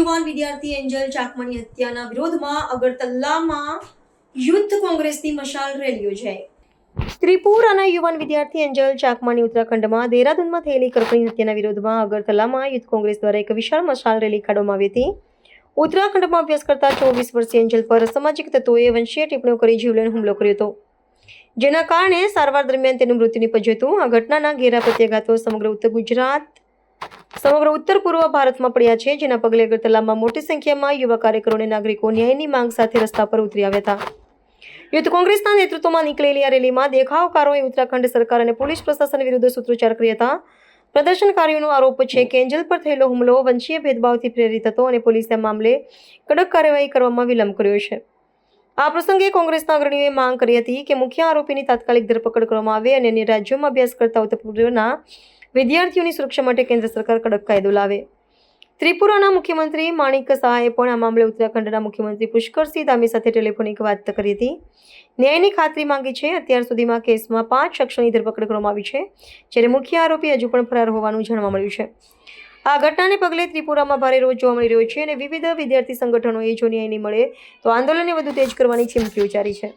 યુવાન વિદ્યાર્થી એન્જલ ચાકમાની હત્યાના વિરોધમાં અગરતલામાં યુથ કોંગ્રેસની મશાલ રેલી યોજાઈ। ત્રિપુરાના યુવાન વિદ્યાર્થી એન્જલ ચાકમાની ઉત્તરાખંડમાં દેહરાદૂનમાં થયેલી કલ્પની હત્યાના વિરોધમાં અગરતલામાં યુથ કોંગ્રેસ દ્વારા એક વિશાળ મશાલ રેલી કાઢવામાં આવી હતી। ઉત્તરાખંડમાં અભ્યાસ કરતા 24 વર્ષીય એન્જલ પર અસામાજિક તત્વોએ વંશીય ટિપ્પણીઓ કરી જીવલેણ હુમલો કર્યો હતો, જેના કારણે સારવાર દરમિયાન તેનું મૃત્યુ નીપજ્યું હતું। આ ઘટનાના ઘેરા પ્રત્યાઘાતો સમગ્ર ઉત્તર પૂર્વ ભારતમાં પડ્યા છે, જેના પગલે અગરતલામાં મોટી સંખ્યામાં યુવા કાર્યકરો અને નાગરિકો ન્યાયની માંગ સાથે રસ્તા પર ઉતરી આવ્યા હતા। યુથ કોંગ્રેસના નેતૃત્વમાં નીકળેલી આ રેલીમાં દેખાવકારોએ ઉત્તરાખંડ સરકાર અને પોલીસ પ્રશાસન વિરુદ્ધ સૂત્રોચ્ચાર કર્યા હતા। પ્રદર્શનકારીઓનો આરોપ છે કે એન્જલ પર થયેલો હુમલો વંશીય ભેદભાવથી પ્રેરિત હતો અને પોલીસે મામલે કડક કાર્યવાહી કરવામાં વિલંબ કર્યો છે। આ પ્રસંગે કોંગ્રેસના અગ્રણીઓએ માંગ કરી હતી કે મુખ્ય આરોપીની તાત્કાલિક ધરપકડ કરવામાં આવે અને અન્ય રાજ્યોમાં અભ્યાસ કરતા ઉત્તર પૂર્વના વિદ્યાર્થીઓની સુરક્ષા માટે કેન્દ્ર સરકાર કડક કાયદો લાવે। ત્રિપુરાના મુખ્યમંત્રી માણિક શાહે પણ આ મામલે ઉત્તરાખંડના મુખ્યમંત્રી પુષ્કરસિંહ ધામી સાથે ટેલિફોનિક વાત કરી હતી, ન્યાયની ખાતરી માંગી છે। અત્યાર સુધીમાં કેસમાં 5 શખ્સોની ધરપકડ કરવામાં આવી છે, જ્યારે મુખ્ય આરોપી હજુ પણ ફરાર હોવાનું જાણવા મળ્યું છે। આ ઘટનાને પગલે ત્રિપુરામાં ભારે રોષ જોવા મળી રહ્યો છે અને વિવિધ વિદ્યાર્થી સંગઠનોએ જો ન્યાય નહીં મળે તો આંદોલનને વધુ તેજ કરવાની ચીમકી ઉચ્ચારી છે।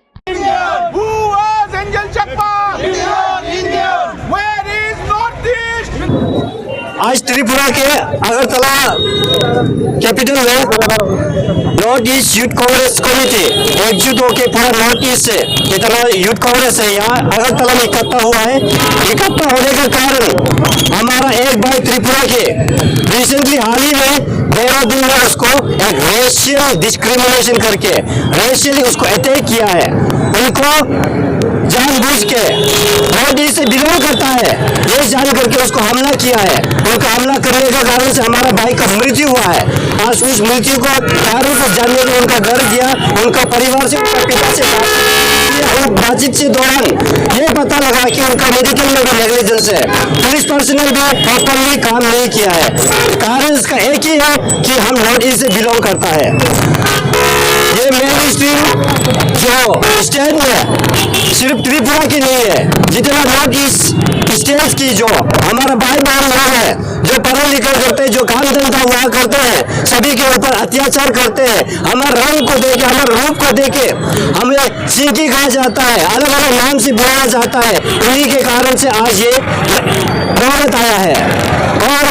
आज त्रिपुरा के अगरतला कैपिटल में north east youth Congress committee एकजुट होकर पूरा नॉर्थ ईस्ट से जितना यूथ कांग्रेस है यहाँ अगरतला में इकट्ठा हुआ है। इकट्ठा होने का कारण हमारा एक भाई त्रिपुरा के रिसेंटली हाल ही में देहरादून में उसको एक रेशियल डिस्क्रिमिनेशन करके रेशियली उसको अटैक किया है। उनको जानबूझ के नॉर्थ ईस्ट से बिलोंग करता है ये जान करके उसको हमला किया है। उनका हमला करने का कारण से हमारा भाई का मृत्यु हुआ है। आज उस मृत्यु को कारण को जानने को उनका घर गया, उनका परिवार से उनका पिता से बातचीत के दौरान ये पता लगा कि उनका मेडिकल में भी नेग्लिजेंस है, पुलिस पर्सनल भी प्रॉपरली काम नहीं किया है। कारण इसका एक ही है कि हम नॉर्थ ईस्ट से बिलोंग करता है। ये मेन स्ट्रीम जो स्टेट में सिर्फ त्रिपुरा की नहीं है, जितना नॉर्थ ईस्ट स्टेट्स की जो हमारा भाई बहन लोग हैं, जो पढ़े लिखे करते हैं, जो काम धंधा हुआ करते हैं, सभी के ऊपर अत्याचार करते हैं। हमारे रंग को देके, हमारे रूप को देके हमें सिंकी कहा जाता है, अलग अलग नाम से बुलाया जाता है। उन्हीं के कारण से आज ये नौबत आया है। और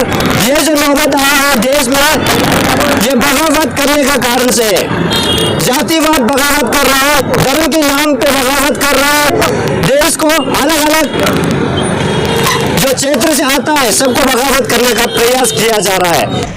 ये जो नौबत आया है देश में, ये बगावत करने का कारण से जातिवाद बगावत कर रहा है, धर्म के नाम पे बगावत कर रहा है। देश को अलग अलग जो क्षेत्र से आता है सबको बगावत करने का प्रयास किया जा रहा है।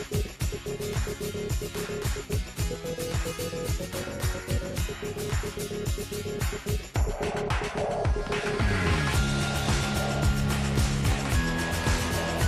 Thank you.